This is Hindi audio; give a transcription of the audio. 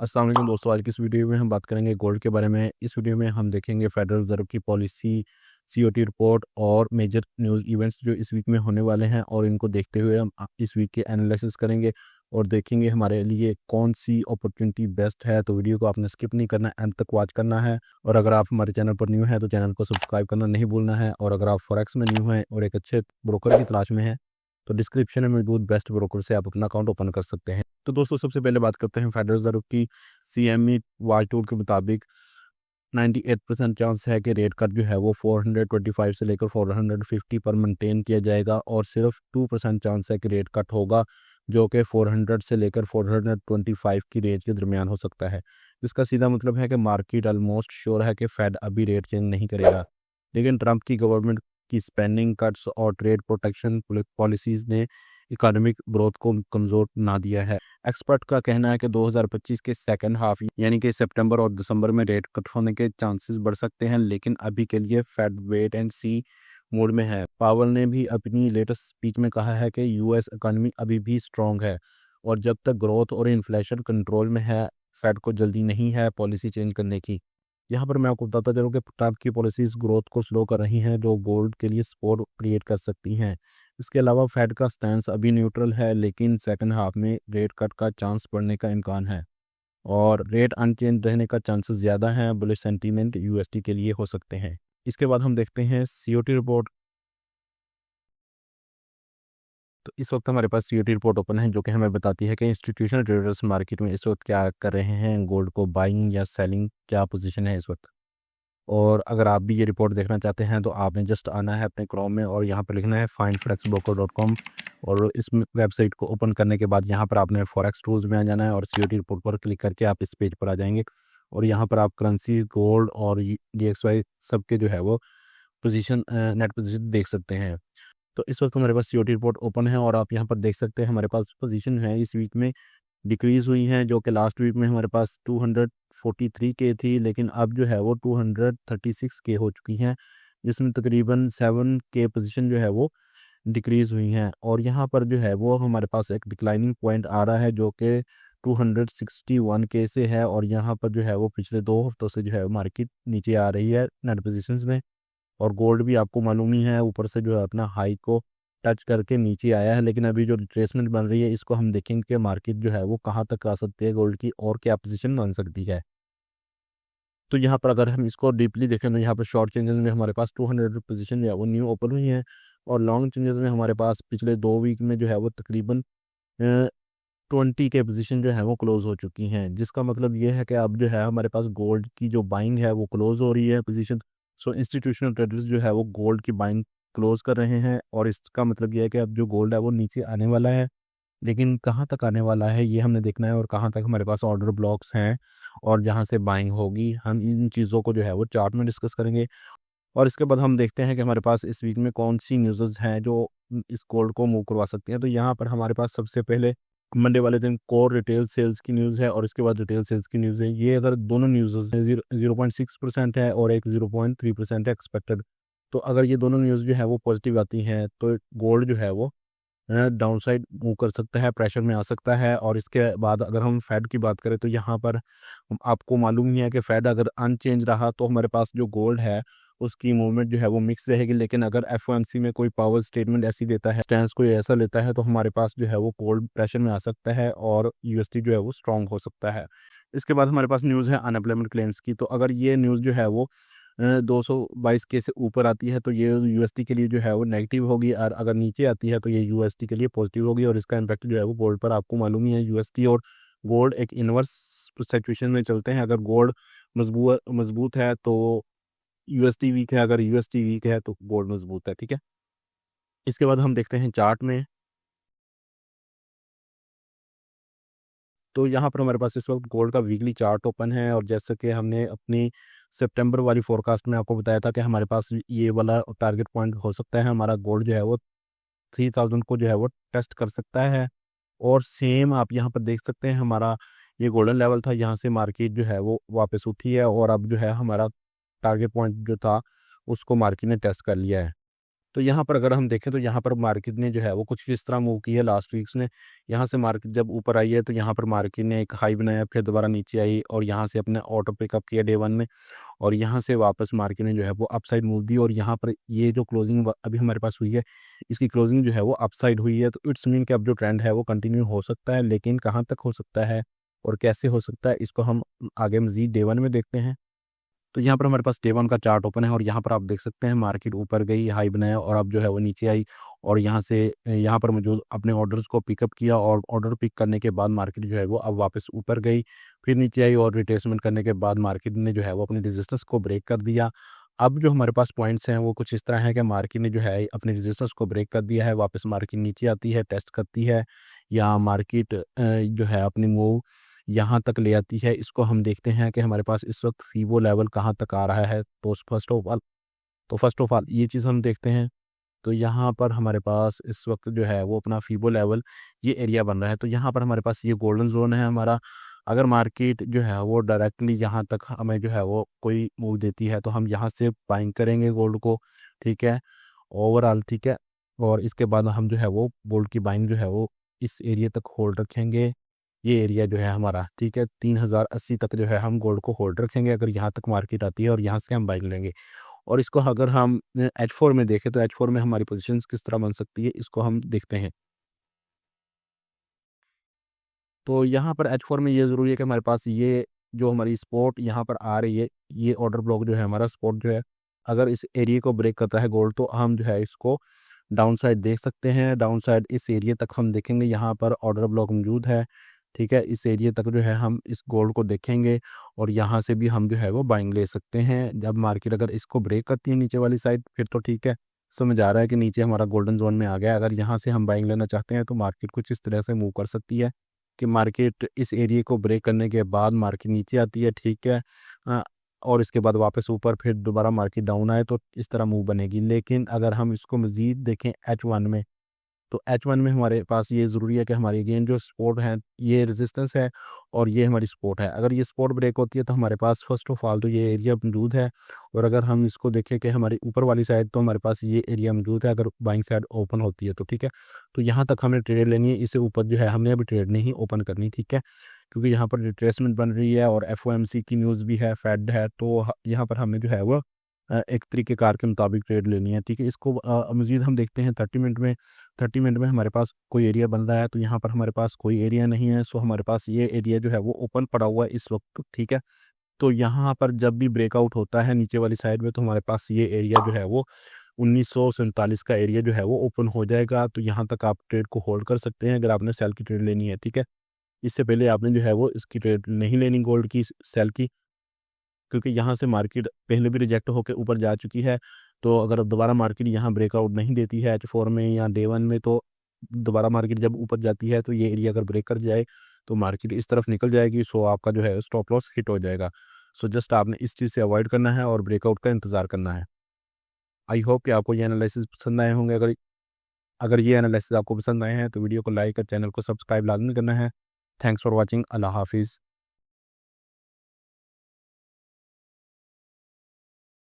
अस्सलाम वालेकुम दोस्तों, आज की इस वीडियो में हम बात करेंगे गोल्ड के बारे में। इस वीडियो में हम देखेंगे फेडरल रिजर्व की पॉलिसी, सीओटी रिपोर्ट और मेजर न्यूज़ इवेंट्स जो इस वीक में होने वाले हैं, और इनको देखते हुए हम इस वीक के एनालिसिस करेंगे और देखेंगे हमारे लिए कौन सी अपॉर्चुनिटी बेस्ट है। तो वीडियो को आपने स्किप नहीं करना, एंड तक वॉच करना है। और अगर आप हमारे चैनल पर न्यू हैं तो चैनल को सब्सक्राइब करना नहीं भूलना है। और अगर आप फॉरेक्स में न्यू हैं और एक अच्छे ब्रोकर की तलाश में हैं तो डिस्क्रिप्शन में मौजूद बेस्ट ब्रोकर से आप अपना अकाउंट ओपन कर सकते हैं। तो दोस्तों, सबसे पहले बात करते हैं फेडरल रिजर्व की सीएमई वाच टूल के मुताबिक 98% चांस है कि रेट कट जो है वो 425 से लेकर 450 पर मेंटेन किया जाएगा, और सिर्फ 2% चांस है कि रेट कट होगा जो कि 400 से लेकर 425 की रेंज के दरमियान हो सकता है। इसका सीधा मतलब है कि मार्केट ऑलमोस्ट श्योर है कि फेड अभी रेट चेंज नहीं करेगा, लेकिन ट्रंप की गवर्नमेंट की स्पेंडिंग कट्स और ट्रेड प्रोटेक्शन पॉलिसीज़ ने इकोनॉमिक ग्रोथ को कमज़ोर ना दिया है। एक्सपर्ट का कहना है कि 2025 के सेकंड हाफ यानी कि सितंबर और दिसंबर में रेट कट होने के चांसेस बढ़ सकते हैं, लेकिन अभी के लिए Fed wait and see mode में है। पावल ने भी अपनी लेटेस्ट स्पीच में कहा है कि यूएस इकोनॉमी अभी भी स्ट्रॉन्ग है और जब तक ग्रोथ और इन्फ्लेशन कंट्रोल में है, फेड को जल्दी नहीं है पॉलिसी चेंज करने की। यहाँ पर मैं आपको बताता चलूँ कि ट्रंप की पॉलिसीज़ ग्रोथ को स्लो कर रही हैं, जो गोल्ड के लिए सपोर्ट क्रिएट कर सकती हैं। इसके अलावा फेड का स्टैंस अभी न्यूट्रल है, लेकिन सेकंड हाफ में रेट कट का चांस बढ़ने का इम्कान है और रेट अनचेंज रहने का चांसेस ज़्यादा हैं। बुलिश सेंटीमेंट यूएसडी के लिए हो सकते हैं। इसके बाद हम देखते हैं सीओटी रिपोर्ट। तो इस वक्त हमारे पास सीओटी रिपोर्ट ओपन है, जो कि हमें बताती है कि इंस्टीट्यूशनल ट्रेडर्स मार्केट में इस वक्त क्या कर रहे हैं, गोल्ड को बाइंग या सेलिंग क्या पोजीशन है इस वक्त। और अगर आप भी ये रिपोर्ट देखना चाहते हैं तो आपने जस्ट आना है अपने क्रोम में और यहाँ पर लिखना है findforexbroker.com, और इस वेबसाइट को ओपन करने के बाद यहाँ पर आपने फॉरेक्स टूल्स में आ जाना है और सीओटी रिपोर्ट पर क्लिक करके आप इस पेज पर आ जाएंगे। और यहाँ पर आप करेंसी, गोल्ड और DXY सब के जो है वो पोजीशन, नेट पोजीशन देख सकते हैं। तो इस वक्त हमारे पास सीओटी रिपोर्ट ओपन है और आप यहाँ पर देख सकते हैं हमारे पास पोजीशन है इस वीक में डिक्रीज़ हुई हैं, जो कि लास्ट वीक में हमारे पास 243 के थी, लेकिन अब जो है वो 236 के हो चुकी हैं, जिसमें तकरीबन 7 के पोजीशन जो है वो डिक्रीज़ हुई हैं। और यहाँ पर जो है वो हमारे पास एक डिक्लाइनिंग पॉइंट आ रहा है जो कि 261 के से है, और यहाँ पर जो है वो पिछले 2 हफ्तों से जो है मार्केट नीचे आ रही है नेट पोजीशंस में। और गोल्ड भी आपको मालूम ही है ऊपर से जो है अपना हाई को टच करके नीचे आया है, लेकिन अभी जो रिट्रेसमेंट बन रही है इसको हम देखेंगे कि मार्केट जो है वो कहाँ तक आ सकती है गोल्ड की और क्या पोजीशन बन सकती है। तो यहाँ पर अगर हम इसको डीपली देखें तो यहाँ पर शॉर्ट चेंजेस में हमारे पास 200 पोजीशन जो है वो न्यू ओपन हुई है, और लॉन्ग चेंजेस में हमारे पास पिछले 2 वीक में जो है वो तकरीबन 20 के पोजीशन जो है वो क्लोज हो चुकी हैं, जिसका मतलब ये है कि अब जो है हमारे पास गोल्ड की जो बाइंग है वो क्लोज हो रही है पोजीशन। सो इंस्टीट्यूशनल ट्रेडर्स जो है वो गोल्ड की बाइंग क्लोज कर रहे हैं, और इसका मतलब ये है कि अब जो गोल्ड है वो नीचे आने वाला है, लेकिन कहाँ तक आने वाला है ये हमने देखना है, और कहाँ तक हमारे पास ऑर्डर ब्लॉक्स हैं और जहाँ से बाइंग होगी। हम इन चीज़ों को जो है वो चार्ट में डिस्कस करेंगे, और इसके बाद हम देखते हैं कि हमारे पास इस वीक में कौन सी न्यूज़ हैं जो इस गोल्ड को मूव करवा सकती हैं। तो यहाँ पर हमारे पास सबसे पहले मंडे वाले दिन कोर रिटेल सेल्स की न्यूज़ है, और इसके बाद रिटेल सेल्स की न्यूज़ है। ये अगर दोनों न्यूज़ 0.6% है और एक 0.3% है एक्सपेक्टेड, तो अगर ये दोनों न्यूज़ जो है वो पॉजिटिव आती हैं तो गोल्ड जो है वो डाउन साइड मूव कर सकता है, प्रेशर में आ सकता है। और इसके बाद अगर हम फेड की बात करें तो यहाँ पर आपको मालूम ही है कि फेड अगर अनचेंज रहा तो हमारे पास जो गोल्ड है उसकी मूवमेंट जो है वो मिक्स रहेगी, लेकिन अगर एफओएमसी में कोई पावर स्टेटमेंट ऐसी देता है, स्टैंस कोई ऐसा लेता है, तो हमारे पास जो है वो गोल्ड प्रेशर में आ सकता है और यूएसडी जो है वो स्ट्रांग हो सकता है। इसके बाद हमारे पास न्यूज़ है अनएम्प्लॉयमेंट क्लेम्स की। तो अगर ये न्यूज़ जो है वो 222 के से ऊपर आती है तो ये यूएसडी के लिए जो है वो नेगेटिव होगी, और अगर नीचे आती है तो ये यूएसडी के लिए पॉजिटिव होगी, और इसका इम्पैक्ट जो है वो गोल्ड पर आपको मालूम ही है। यूएसडी और गोल्ड एक इन्वर्स सिचुएशन में चलते हैं। अगर गोल्ड मजबूत मजबूत है तो यूएसडी वीक है, अगर यूएसडी वीक है तो गोल्ड मजबूत है। ठीक है, इसके बाद हम देखते हैं चार्ट में। तो यहाँ पर हमारे पास इस वक्त गोल्ड का वीकली चार्ट ओपन है, और जैसे कि हमने अपनी सितंबर वाली फोरकास्ट में आपको बताया था कि हमारे पास ये वाला टारगेट पॉइंट हो सकता है, हमारा गोल्ड जो है वो 3000 को जो है वो टेस्ट कर सकता है। और सेम आप यहाँ पर देख सकते हैं हमारा ये गोल्डन लेवल था, यहाँ से मार्केट जो है वो वापस उठी है, और अब जो है हमारा टारगेट पॉइंट जो था उसको मार्केट ने टेस्ट कर लिया है। तो यहाँ पर अगर हम देखें तो यहाँ पर मार्केट ने जो है वो कुछ इस तरह मूव की है लास्ट वीक्स में। यहाँ से मार्केट जब ऊपर आई है तो यहाँ पर मार्केट ने एक हाई बनाया, फिर दोबारा नीचे आई और यहाँ से अपने ऑटो पिकअप किया डे वन में, और यहाँ से वापस मार्केट ने जो है वो अपसाइड मूव दी, और यहाँ पर ये जो क्लोजिंग अभी हमारे पास हुई है, इसकी क्लोजिंग जो है वो अपसाइड हुई है। तो इट्स मीन कि अब जो ट्रेंड है वो कंटिन्यू हो सकता है, लेकिन कहाँ तक हो सकता है और कैसे हो सकता है इसको हम आगे मजीद डे वन में देखते हैं। तो यहाँ पर हमारे पास डे वन का चार्ट ओपन है और यहाँ पर आप देख सकते हैं मार्केट ऊपर गई, हाई बनाया और अब जो है वो नीचे आई, और यहाँ से यहाँ पर मौजूद अपने ऑर्डर्स को पिकअप किया, और ऑर्डर पिक करने के बाद मार्केट जो है वो अब वापस ऊपर गई, फिर नीचे आई, और रिट्रेसमेंट करने के बाद मार्केट ने जो है वो अपनी रेजिस्टेंस को ब्रेक कर दिया। अब जो हमारे पास पॉइंट्स हैं वो कुछ इस तरह है कि मार्केट ने जो है अपनी रेजिस्टेंस को ब्रेक कर दिया है, वापस मार्केट नीचे आती है, टेस्ट करती है, या मार्केट जो है अपनी मूव यहाँ तक ले आती है। इसको हम देखते हैं कि हमारे पास इस वक्त फीबो लेवल कहाँ तक आ रहा है। तो फर्स्ट ऑफ ऑल ये चीज़ हम देखते हैं। तो यहाँ पर हमारे पास इस वक्त जो है वो अपना फीबो लेवल ये एरिया बन रहा है। तो यहाँ पर हमारे पास ये गोल्डन जोन है हमारा। अगर मार्केट जो है वो डायरेक्टली यहाँ तक हमें जो है वो कोई मूव देती है तो हम यहाँ से बाइंग करेंगे गोल्ड को, ठीक है, ओवरऑल, ठीक है। और इसके बाद हम जो है वो गोल्ड की बाइंग जो है वो इस एरिया तक होल्ड रखेंगे। ये एरिया जो है हमारा, ठीक है, 3080 तक जो है हम गोल्ड को होल्ड रखेंगे। अगर यहाँ तक मार्केट आती है और यहाँ से हम बाइंग लेंगे, और इसको अगर हम H4 में देखें तो H4 में हमारी पोजीशंस किस तरह बन सकती है इसको हम देखते हैं। तो यहाँ पर H4 में ये ज़रूरी है कि हमारे पास ये जो हमारी सपोर्ट यहाँ पर आ रही है, ये ऑर्डर ब्लॉक जो है हमारा सपोर्ट जो है, अगर इस एरिया को ब्रेक करता है गोल्ड तो हम जो है इसको डाउन साइड देख सकते हैं। डाउन साइड इस एरिया तक हम देखेंगे, यहाँ पर ऑर्डर ब्लॉक मौजूद है, ठीक है। इस एरिया तक जो है हम इस गोल्ड को देखेंगे और यहाँ से भी हम जो है वो बाइंग ले सकते हैं। जब मार्केट अगर इसको ब्रेक करती है नीचे वाली साइड फिर तो ठीक है, समझ आ रहा है कि नीचे हमारा गोल्डन जोन में आ गया। अगर यहाँ से हम बाइंग लेना चाहते हैं तो मार्केट कुछ इस तरह से मूव कर सकती है कि मार्केट इस एरिया को ब्रेक करने के बाद मार्केट नीचे आती है, ठीक है, और इसके बाद वापस ऊपर, फिर दोबारा मार्केट डाउन आए तो इस तरह मूव बनेगी। लेकिन अगर हम इसको मज़ीद देखें H1 में, तो H1 में हमारे पास ये ज़रूरी है कि हमारी अगेन जो सपोर्ट है ये रेजिस्टेंस है और ये हमारी सपोर्ट है। अगर ये सपोर्ट ब्रेक होती है तो हमारे पास फर्स्ट ऑफ ऑल तो ये एरिया मौजूद है, और अगर हम इसको देखें कि हमारी ऊपर वाली साइड तो हमारे पास ये एरिया मौजूद है अगर बाइंग साइड ओपन होती है तो, ठीक है। तो यहाँ तक हमने ट्रेड लेनी है, इससे ऊपर जो है हमने अभी ट्रेड नहीं ओपन करनी, ठीक है, क्योंकि यहाँ पर रिट्रेसमेंट बन रही है और FOMC की न्यूज़ भी है, फेड है, तो यहाँ पर हमें जो है वो एक तरीक़ेकार के मुताबिक ट्रेड लेनी है, ठीक है। इसको मज़ीद हम देखते हैं 30 मिनट में हमारे पास कोई एरिया बन रहा है, तो यहाँ पर हमारे पास कोई एरिया नहीं है। सो हमारे पास ये एरिया जो है वो ओपन पड़ा हुआ है इस वक्त, ठीक है। तो यहाँ पर जब भी ब्रेकआउट होता है नीचे वाली साइड में तो हमारे पास ये एरिया जो है वो 1947 का एरिया जो है वो ओपन हो जाएगा। तो यहाँ तक आप ट्रेड को होल्ड कर सकते हैं अगर आपने सेल की ट्रेड लेनी है, ठीक है। इससे पहले आपने जो है वो इसकी ट्रेड नहीं लेनी गोल्ड की, सेल की, क्योंकि यहाँ से मार्केट पहले भी रिजेक्ट होकर ऊपर जा चुकी है। तो अगर अब दोबारा मार्केट यहाँ ब्रेकआउट नहीं देती है H4 में या डे वन में, तो दोबारा मार्केट जब ऊपर जाती है तो ये एरिया अगर ब्रेक कर जाए तो मार्केट इस तरफ निकल जाएगी। सो आपका जो है स्टॉप लॉस हिट हो जाएगा। सो जस्ट आपने इस चीज़ से अवॉइड करना है और ब्रेकआउट का इंतज़ार करना है। आई होप कि आपको ये एनालिसिस पसंद आए होंगे। अगर अगर ये एनालिसिस आपको पसंद आए हैं तो वीडियो को लाइक और चैनल को सब्सक्राइब लाजमी करना है। Thanks for watching. अल्लाह हाफिज़।